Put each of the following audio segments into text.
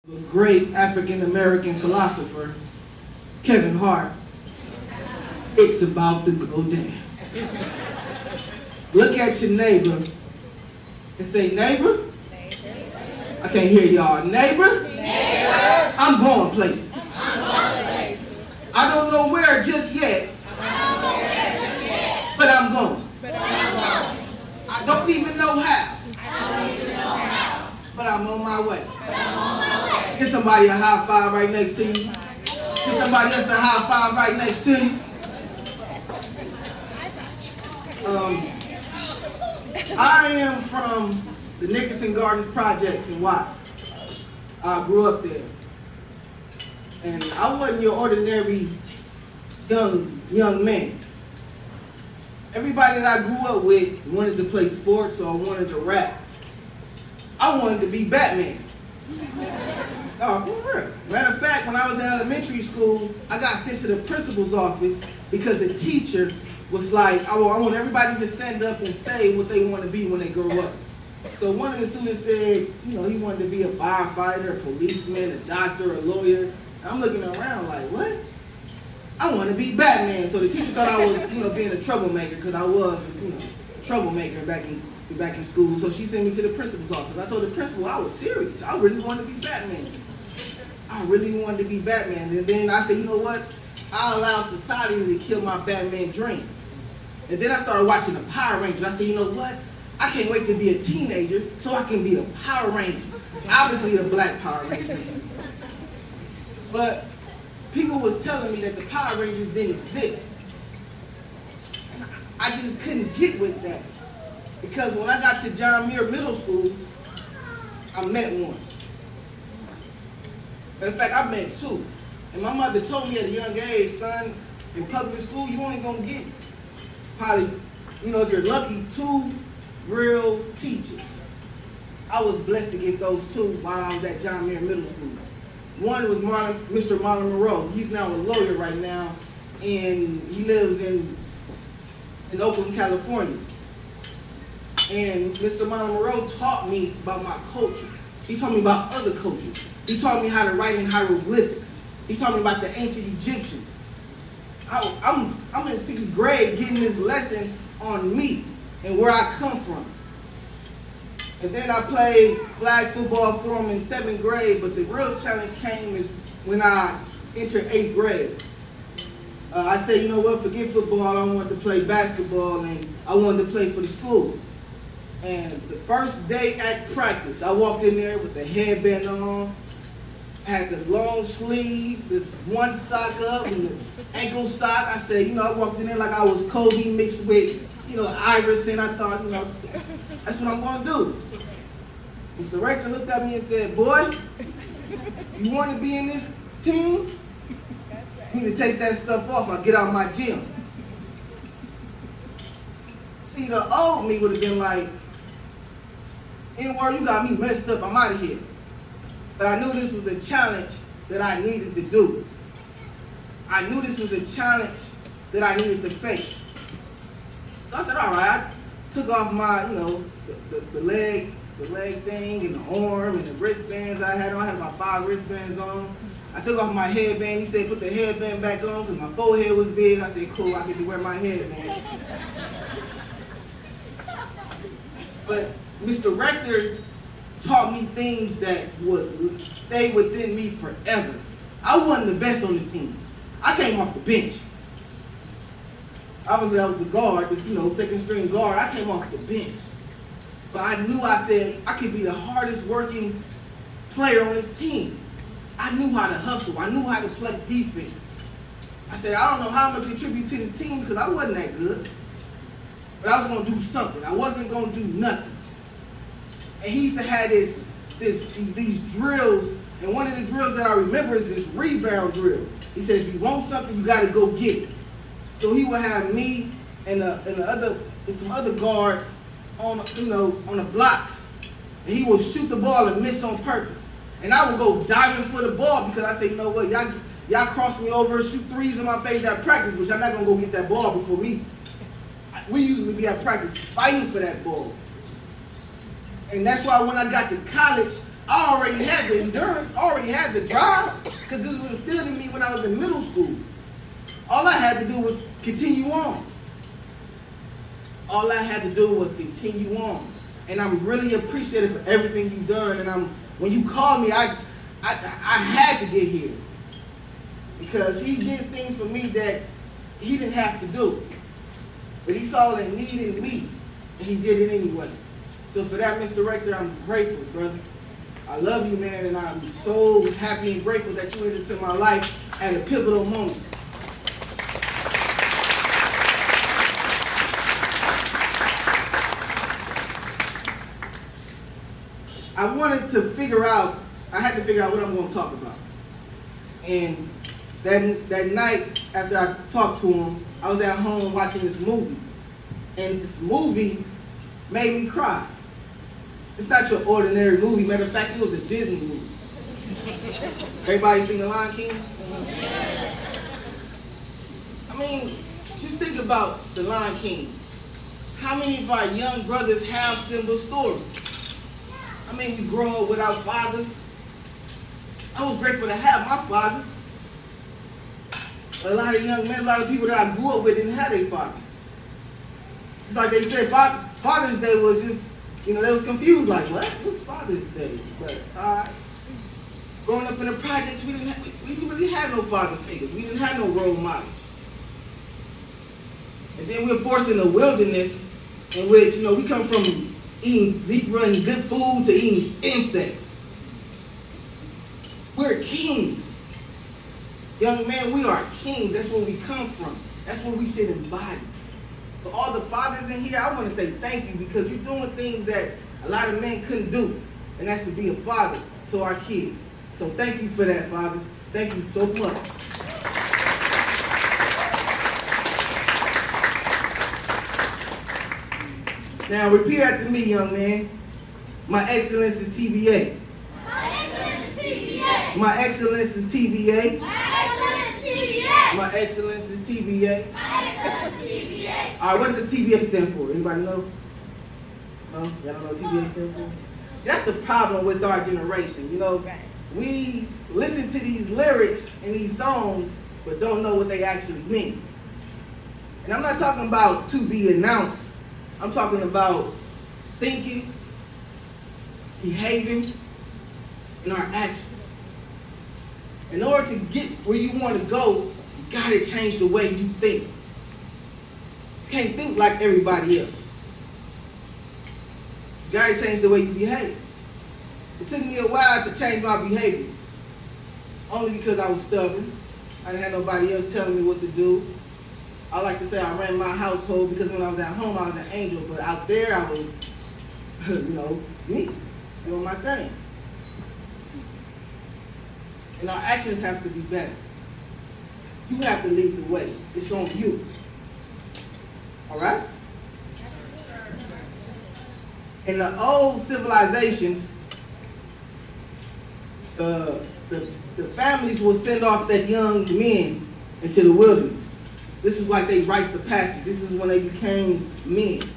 A great African-American philosopher, Kevin Hart, it's about to go down. Look at your neighbor and say, neighbor? I can't hear y'all. Neighbor? I'm going places. I don't know where just yet, but I'm going. I don't even know how, but I'm on my way. Get somebody a high five right next to you. Get somebody else a high five right next to you. I am from the Nickerson Gardens Projects in Watts. I grew up there. And I wasn't your ordinary young man. Everybody that I grew up with wanted to play sports or wanted to rap. I wanted to be Batman. Oh, for real. Matter of fact, when I was in elementary school, I got sent to the principal's office because the teacher was like, I want everybody to stand up and say what they want to be when they grow up. So one of the students said, he wanted to be a firefighter, a policeman, a doctor, a lawyer. And I'm looking around like, what? I want to be Batman. So the teacher thought I was, being a troublemaker because I was, a troublemaker back in school. So she sent me to the principal's office. I told the principal I was serious. I really wanted to be Batman. And then I said, you know what? I'll allow society to kill my Batman dream. And then I started watching the Power Rangers. I said, you know what? I can't wait to be a teenager so I can be a Power Ranger. Obviously the black Power Ranger. But people was telling me that the Power Rangers didn't exist. And I just couldn't get with that. Because when I got to John Muir Middle School, I met one. In fact, I met two. And my mother told me at a young age, son, in public school, you only gonna get probably, if you're lucky, 2 real teachers. I was blessed to get those 2 while I was at John Muir Middle School. One was Mr. Marlon Monroe. He's now a lawyer right now, and he lives in Oakland, California. And Mr. Marlon Monroe taught me about my culture. He taught me about other cultures. He taught me how to write in hieroglyphics. He taught me about the ancient Egyptians. I'm in 6th grade getting this lesson on me and where I come from. And then I played flag football for him in 7th grade, but the real challenge came is when I entered 8th grade. I said, you know what, forget football, I wanted to play basketball, and I wanted to play for the school. And the first day at practice, I walked in there with the headband on, had the long sleeve, this one sock up, and the ankle sock. I said, I walked in there like I was Kobe mixed with, Iverson. I thought, that's what I'm going to do. The director looked at me and said, boy, you want to be in this team? You need to take that stuff off. I'll get out of my gym. See, the old me would have been like, N-word, you got me messed up. I'm out of here. But I knew this was a challenge that I needed to do. I knew this was a challenge that I needed to face. So I said, all right. I took off my, the leg thing and the arm and the wristbands I had on. I had my 5 wristbands on. I took off my headband. He said, put the headband back on because my forehead was big. I said, cool, I get to wear my headband. But Mr. Rector taught me things that would stay within me forever. I wasn't the best on the team. I came off the bench. I was the guard, this, 2nd string guard. I came off the bench. But I knew, I said, I could be the hardest working player on this team. I knew how to hustle. I knew how to play defense. I said, I don't know how I'm going to contribute to this team because I wasn't that good. But I was going to do something. I wasn't going to do nothing. And he used to have these drills, and one of the drills that I remember is this rebound drill. He said, if you want something, you got to go get it. So he would have me and some other guards on the blocks, and he would shoot the ball and miss on purpose. And I would go diving for the ball because I said, you know what, y'all cross me over, shoot 3s in my face at practice, which I'm not gonna go get that ball before me. We usually be at practice fighting for that ball. And that's why when I got to college, I already had the endurance, already had the drive, because this was instilled in me when I was in middle school. All I had to do was continue on. All I had to do was continue on. And I'm really appreciative for everything you've done. And when you called me, I had to get here. Because he did things for me that he didn't have to do. But he saw a need in me, and he did it anyway. So for that, Mr. Rector, I'm grateful, brother. I love you, man, and I'm so happy and grateful that you entered into my life at a pivotal moment. I had to figure out what I'm going to talk about. And that night, after I talked to him, I was at home watching this movie. And this movie made me cry. It's not your ordinary movie. Matter of fact, it was a Disney movie. Everybody seen The Lion King? I mean, just think about The Lion King. How many of our young brothers have similar stories? I mean, we grow up without fathers. I was grateful to have my father. A lot of young men, a lot of people that I grew up with didn't have a father. Just like they said, Father's Day was just, they was confused, like, what? What's Father's Day? But, growing up in the projects, we didn't really have no father figures. We didn't have no role models. And then we were forced in the wilderness in which, we come from eating good food to eating insects. We're kings. Young man, we are kings. That's where we come from. That's where we should embody. So all the fathers in here, I want to say thank you, because you're doing things that a lot of men couldn't do. And that's to be a father to our kids. So thank you for that, fathers. Thank you so much. Now repeat after me, young man. My excellence is TBA. My excellence is TBA. My excellence is TBA. My excellence is TBA. My excellence is TBA. My excellence is TBA. All right, what does TBA stand for? Anybody know? No? Y'all don't know what TBA stand for? See, that's the problem with our generation. We listen to these lyrics and these songs, but don't know what they actually mean. And I'm not talking about to be announced. I'm talking about thinking, behaving, and our actions. In order to get where you want to go, you gotta change the way you think. You can't think like everybody else. You gotta change the way you behave. It took me a while to change my behavior. Only because I was stubborn. I didn't have nobody else telling me what to do. I like to say I ran my household because when I was at home, I was an angel. But out there, I was, me, doing my thing. And our actions have to be better. You have to lead the way. It's on you. All right? In the old civilizations, the families will send off their young men into the wilderness. This is like they rites of passage. This is when they became men.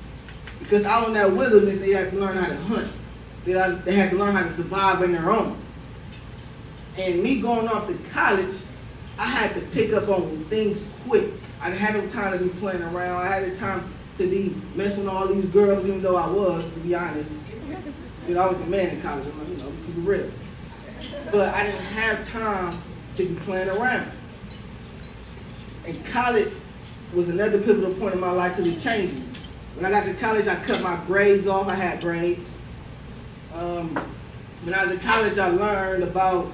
Because out in that wilderness, they had to learn how to hunt. They had to learn how to survive on their own. And me going off to college, I had to pick up on things quick. I didn't have no time to be playing around. I had the time to be messing with all these girls, even though I was, to be honest. I was a man in college. Keep it real. But I didn't have time to be playing around. And college was another pivotal point in my life because it changed me. When I got to college, I cut my braids off. I had braids. When I was in college, I learned about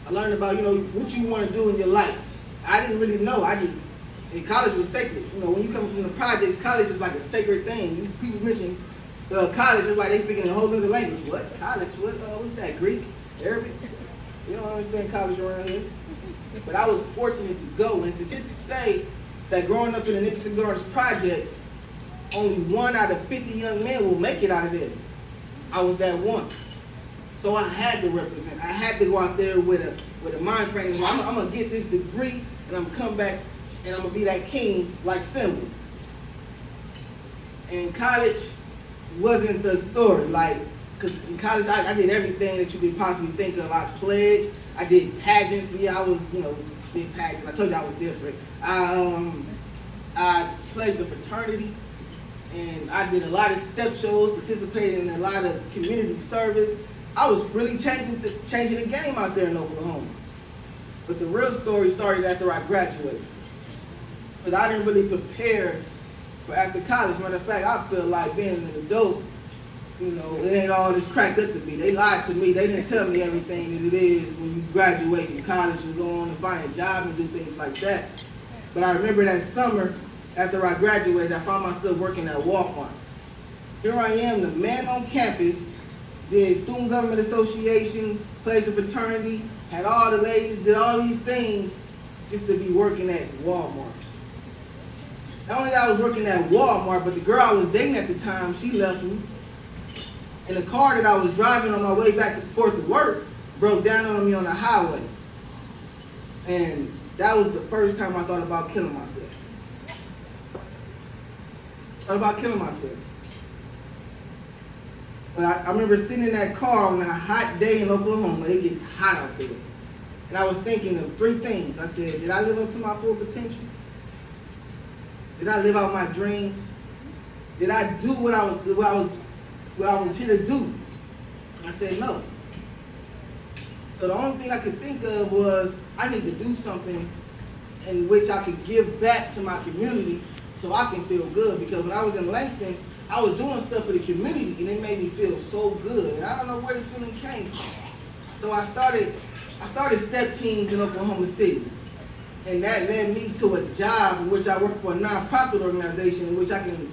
what you want to do in your life. I didn't really know. And college was sacred. When you come from the projects, college is like a sacred thing. People mention college, it's like they speaking a whole other language. What? College? What's that? Greek? Arabic? You don't understand college around here. But I was fortunate to go, and statistics say that growing up in the Nicholson Gardens projects, only 1 out of 50 young men will make it out of there. I was that one. So I had to represent. I had to go out there with a mind frame. So I'm going to get this degree, and I'm going to come back, and I'm going to be that king like Simba. And college wasn't the story. Like, because in college I did everything that you could possibly think of. I pledged, I did pageants. Yeah, I was, did pageants. I told you I was different. I pledged a fraternity, and I did a lot of step shows, participated in a lot of community service. I was really changing the game out there in Oklahoma. But the real story started after I graduated, because I didn't really prepare for after college. Matter of fact, I feel like being an adult, it ain't all this cracked up to be. They lied to me. They didn't tell me everything that it is when you graduate from college and go on and find a job and do things like that. But I remember that summer after I graduated, I found myself working at Walmart. Here I am, the man on campus, did Student Government Association, pledged a fraternity, had all the ladies, did all these things just to be working at Walmart. Not only that I was working at Walmart, but the girl I was dating at the time, she left me. And the car that I was driving on my way back and forth to work broke down on me on the highway. And that was the first time I thought about killing myself. But I remember sitting in that car on a hot day in Oklahoma. It gets hot out there. And I was thinking of three things. I said, did I live up to my full potential? Did I live out my dreams? Did I do what I was here to do? I said no. So the only thing I could think of was I need to do something in which I could give back to my community so I can feel good. Because when I was in Langston, I was doing stuff for the community and it made me feel so good. And I don't know where this feeling came from. So I started step teams in Oklahoma City. And that led me to a job in which I work for a nonprofit organization in which I can,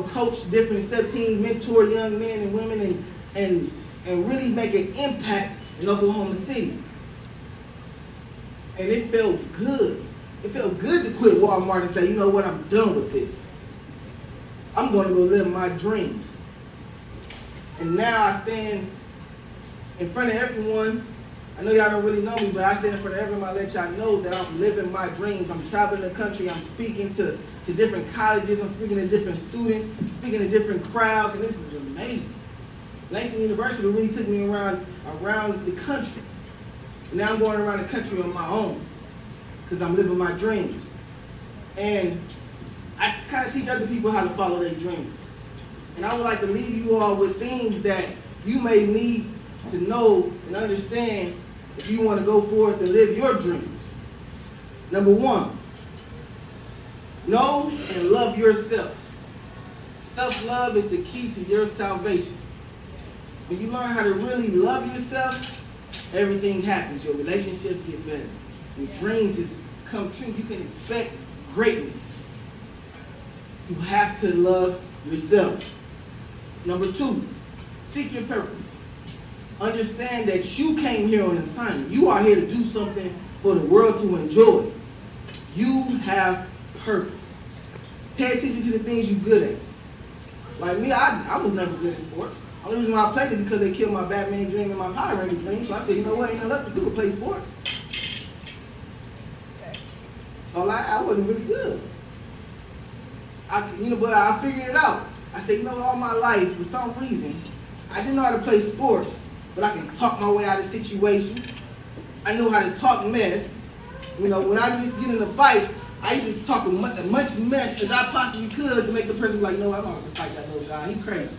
coach different step teams, mentor young men and women, and really make an impact in Oklahoma City. And it felt good. It felt good to quit Walmart and say, you know what, I'm done with this. I'm going to go live my dreams. And now I stand in front of everyone. I know y'all don't really know me, but I stand in front of everyone. I let y'all know that I'm living my dreams. I'm traveling the country. I'm speaking to different colleges. I'm speaking to different students, speaking to different crowds, and this is amazing. Langston University really took me around the country. And now I'm going around the country on my own because I'm living my dreams. And I kind of teach other people how to follow their dreams. And I would like to leave you all with things that you may need to know and understand if you want to go forth and live your dreams. Number one, know and love yourself. Self-love is the key to your salvation. When you learn how to really love yourself, everything happens. Your relationships get better. Your dreams just come true. You can expect greatness. You have to love yourself. Number two, seek your purpose. Understand that you came here on assignment. You are here to do something for the world to enjoy. You have purpose. Pay attention to the things you're good at. Like me, I was never good at sports. The only reason why I played it because they killed my Batman dream and my Power Ranger dream. So I said, you know what, ain't nothing left to do but play sports. So I wasn't really good. But I figured it out. I said, all my life, for some reason, I didn't know how to play sports, but I can talk my way out of situations. I know how to talk mess. When I used to get into fights, I used to talk as much mess as I possibly could to make the person be like, no, I don't have to fight that little guy. He crazy.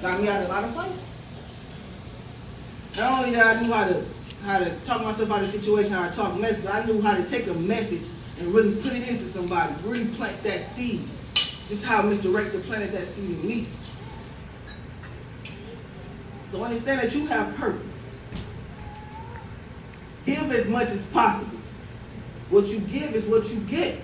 Got me out of a lot of fights. Not only that I knew how to talk myself out of a situation, how to talk mess, but I knew how to take a message and really put it into somebody, really plant that seed. Just how Mr. Rector planted that seed in me. So understand that you have purpose. Give as much as possible. What you give is what you get.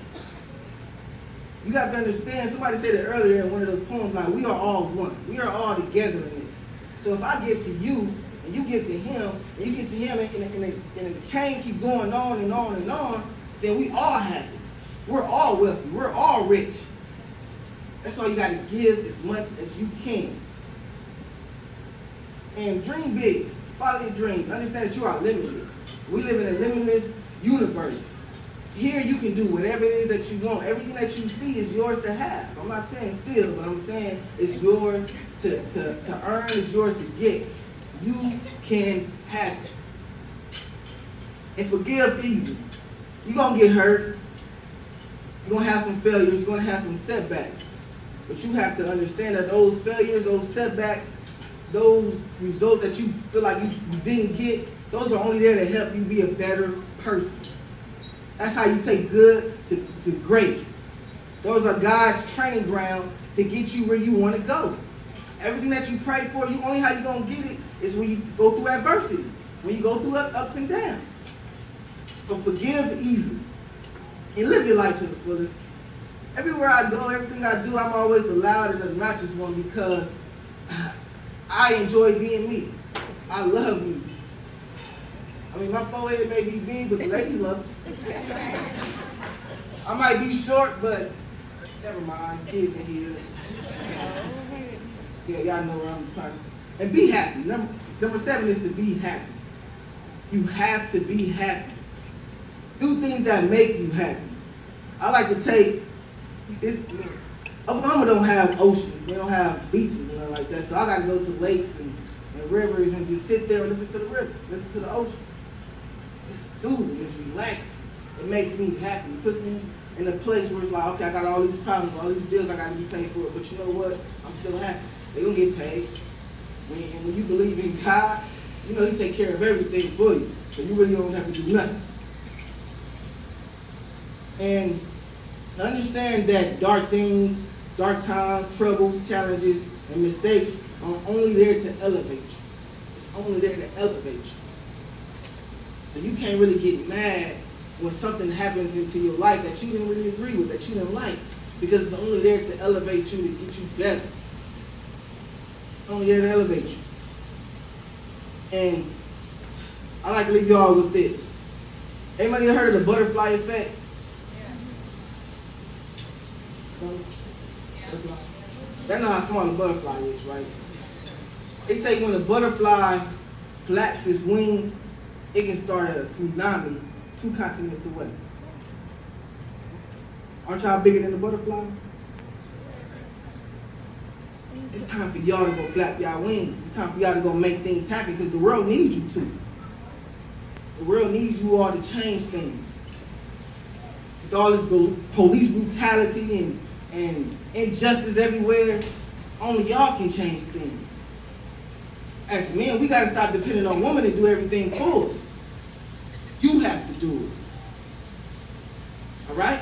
You got to understand, somebody said it earlier in one of those poems, like, we are all one. We are all together in this. So if I give to you, and you give to him, and you give to him, and the chain keep going on and on and on, then we all happy. We're all wealthy. We're all rich. That's why you got to give as much as you can. And dream big. Follow your dreams. Understand that you are limitless. We live in a limitless universe. Here you can do whatever it is that you want. Everything that you see is yours to have. I'm not saying steal, but I'm saying it's yours to earn, it's yours to get. You can have it. And forgive easy. You're going to get hurt. You're going to have some failures. You're going to have some setbacks. But you have to understand that those failures, those setbacks, those results that you feel like you didn't get, those are only there to help you be a better person. That's how you take good to great. Those are God's training grounds to get you where you want to go. Everything that you pray for, only how you're going to get it is when you go through adversity, when you go through ups and downs. So forgive easily and live your life to the fullest. Everywhere I go, everything I do, I'm always the loud and obnoxious one because I enjoy being me. I love me. I mean, my forehead may be big, but the ladies love it. I might be short, but never mind. Kids in here. Yeah, y'all know where I'm trying. And be happy. Number 7 is to be happy. You have to be happy. Do things that make you happy. I like to take Oklahoma don't have oceans. They don't have beaches and nothing like that. So I got to go to lakes and rivers and just sit there and listen to the river, listen to the ocean. It's soothing. It's relaxing. It makes me happy. It puts me in a place where it's like, okay, I got all these problems, all these bills I got to be paid for, but you know what? I'm still happy. They're going to get paid. When you believe in God, you know He take care of everything for you. So you really don't have to do nothing. And understand that dark things, dark times, troubles, challenges, and mistakes are only there to elevate you. It's only there to elevate you. So you can't really get mad when something happens into your life that you didn't really agree with, that you didn't like, because it's only there to elevate you, to get you better. It's only there to elevate you. And I like to leave you all with this. Anybody heard of the butterfly effect? They know how small a butterfly is, right? They say when a butterfly flaps its wings, it can start a tsunami 2 continents away. Aren't y'all bigger than the butterfly? It's time for y'all to go flap y'all wings. It's time for y'all to go make things happen because the world needs you to. The world needs you all to change things. With all this police brutality and injustice everywhere, only y'all can change things. As men, we got to stop depending on women to do everything for us. You have to do it. All right?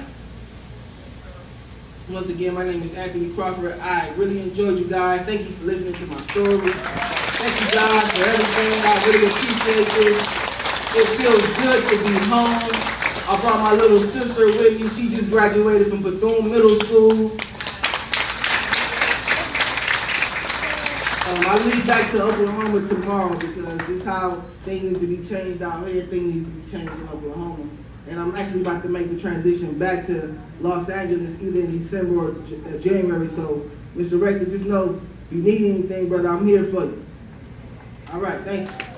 Once again, my name is Anthony Crawford. I really enjoyed you guys. Thank you for listening to my story. Thank you guys for everything. I really appreciate this. It feels good to be home. I brought my little sister with me. She just graduated from Bethune Middle School. I leave back to Oklahoma tomorrow because this is how things need to be changed out here. Things need to be changed in Oklahoma. And I'm actually about to make the transition back to Los Angeles either in December or January. So, Mr. Rector, just know if you need anything, brother, I'm here for you. All right, thank you.